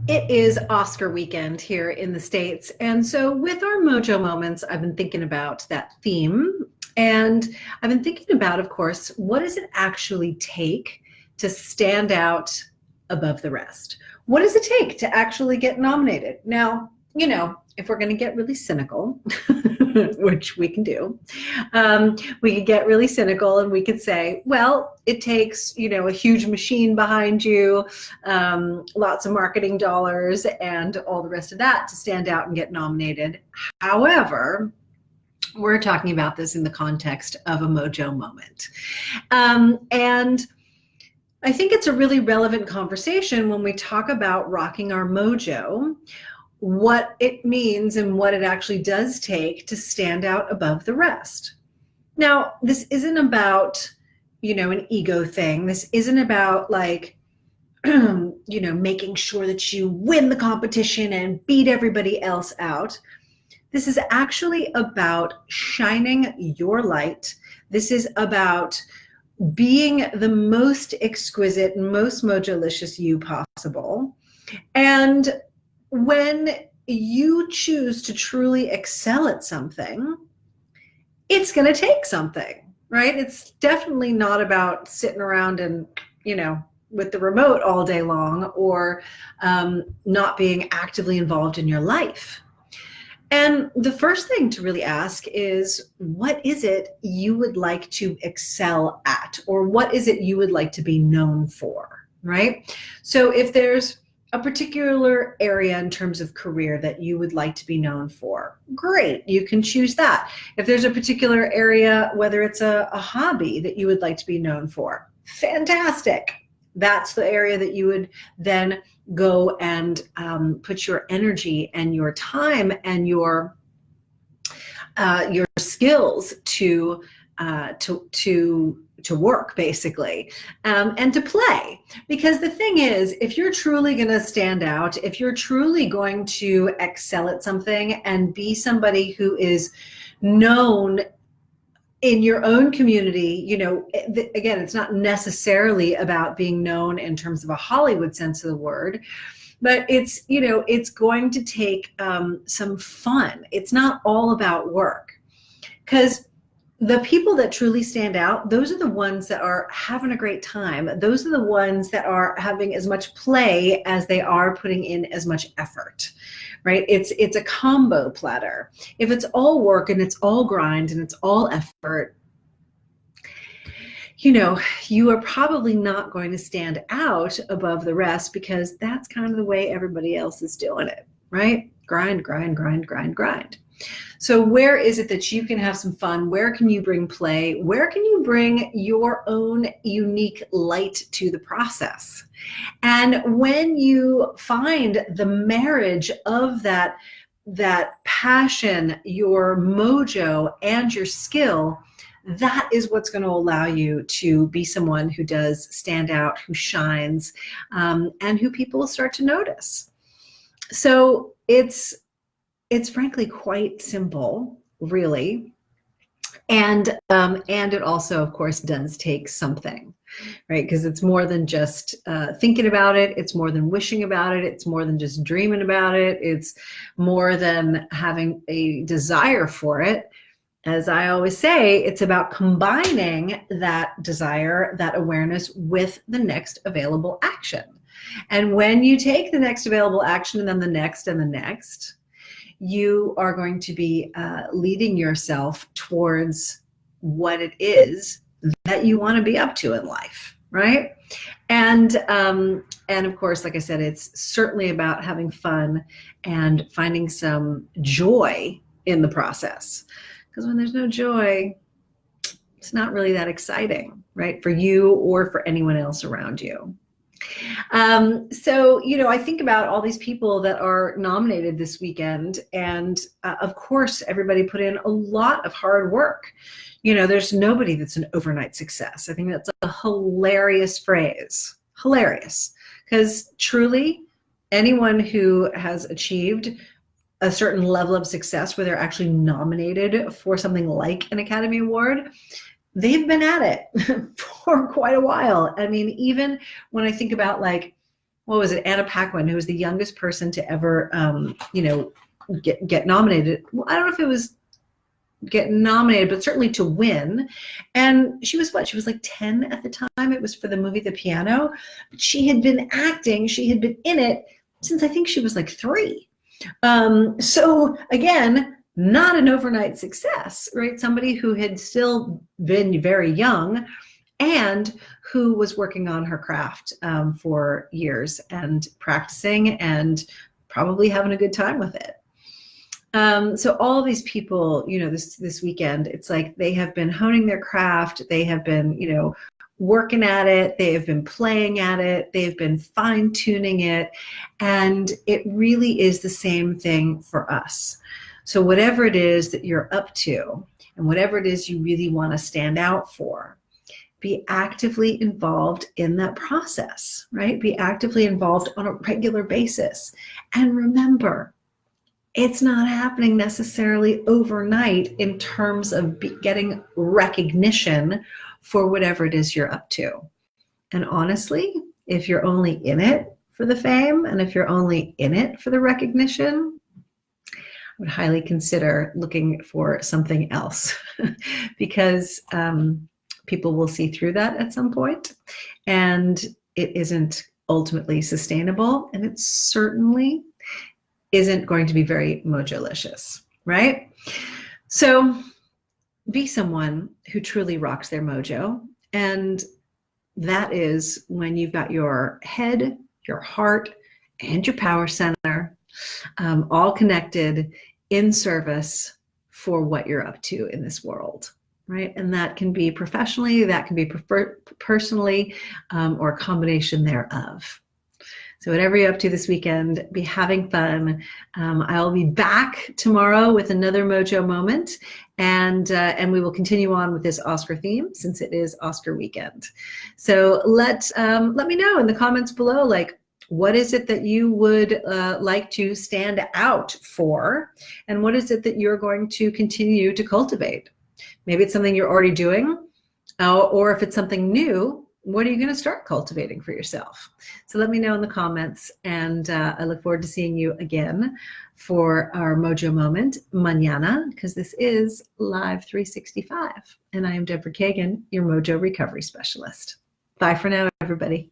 It is Oscar weekend here in the States. And so with our Mojo Moments, I've been thinking about that theme. And I've been thinking about, of course, what does it actually take to stand out above the rest? What does it take to actually get nominated? Now, if we're going to get really cynical, which we can do, we could get really cynical and we could say, well, it takes, a huge machine behind you, lots of marketing dollars and all the rest of that to stand out and get nominated. However, we're talking about this in the context of a Mojo moment. And I think it's a really relevant conversation when we talk about rocking our mojo, what it means and what it actually does take to stand out above the rest. Now, this isn't about, an ego thing. This isn't about making sure that you win the competition and beat everybody else out. This is actually about shining your light. This is about being the most exquisite, most mojolicious you possible. And when you choose to truly excel at something, it's going to take something, right? It's definitely not about sitting around and, with the remote all day long or not being actively involved in your life. And the first thing to really ask is, what is it you would like to excel at? Or what is it you would like to be known for, right? So if there's a particular area in terms of career that you would like to be known for, great, you can choose that. If there's a particular area, whether it's a hobby that you would like to be known for, fantastic. That's the area that you would then go and put your energy and your time and your skills to work, basically, and to play. Because the thing is, if you're truly going to stand out, if you're truly going to excel at something and be somebody who is known in your own community, again, it's not necessarily about being known in terms of a Hollywood sense of the word, but it's, it's going to take some fun. It's not all about work, because the people that truly stand out, those are the ones that are having a great time. Those are the ones that are having as much play as they are putting in as much effort, right? It's a combo platter. If it's all work and it's all grind and it's all effort, you are probably not going to stand out above the rest, because that's kind of the way everybody else is doing it, right? Grind, grind, grind, grind, grind. So where is it that you can have some fun? Where can you bring play? Where can you bring your own unique light to the process? And when you find the marriage of that passion, your mojo, and your skill, that is what's going to allow you to be someone who does stand out, who shines, and who people will start to notice. So it's frankly quite simple, really. And it also, of course, does take something, right? Because it's more than just thinking about it. It's more than wishing about it. It's more than just dreaming about it. It's more than having a desire for it. As I always say, it's about combining that desire, that awareness, with the next available action. And when you take the next available action and then the next and the next, you are going to be leading yourself towards what it is that you want to be up to in life, right? And of course, like I said, it's certainly about having fun and finding some joy in the process. Because when there's no joy, it's not really that exciting, right? For you or for anyone else around you. So, I think about all these people that are nominated this weekend, and of course, everybody put in a lot of hard work. There's nobody that's an overnight success. I think that's a hilarious phrase. Hilarious. Because truly, anyone who has achieved a certain level of success where they're actually nominated for something like an Academy Award, they've been at it for quite a while. I mean, even when I think about what was it, Anna Paquin, who was the youngest person to ever, get nominated. Well, I don't know if it was get nominated, but certainly to win. And she was what? She was like 10 at the time. It was for the movie The Piano. But she had been acting, she had been in it since I think she was like 3. So again, not an overnight success, right? Somebody who had still been very young and who was working on her craft for years and practicing and probably having a good time with it. So all these people, this weekend, it's like they have been honing their craft. They have been, working at it. They have been playing at it. They've been fine tuning it. And it really is the same thing for us. So whatever it is that you're up to and whatever it is you really want to stand out for, be actively involved in that process, right? Be actively involved on a regular basis. And remember, it's not happening necessarily overnight in terms of getting recognition for whatever it is you're up to. And honestly, if you're only in it for the fame and if you're only in it for the recognition, I would highly consider looking for something else because people will see through that at some point, and it isn't ultimately sustainable, and it certainly isn't going to be very mojolicious, right? So be someone who truly rocks their mojo. And that is when you've got your head, your heart, and your power center all connected in service for what you're up to in this world, right? And that can be professionally, that can be personally, or a combination thereof. So whatever you're up to this weekend, be having fun. I'll be back tomorrow with another Mojo Moment, and we will continue on with this Oscar theme since it is Oscar weekend. So let me know in the comments below, like, what is it that you would like to stand out for, and what is it that you're going to continue to cultivate? Maybe it's something you're already doing, or if it's something new, what are you going to start cultivating for yourself? So let me know in the comments, and I look forward to seeing you again for our Mojo Moment mañana, because this is Live 365, and I am Deborah Kagan, your Mojo Recovery Specialist. Bye for now, everybody.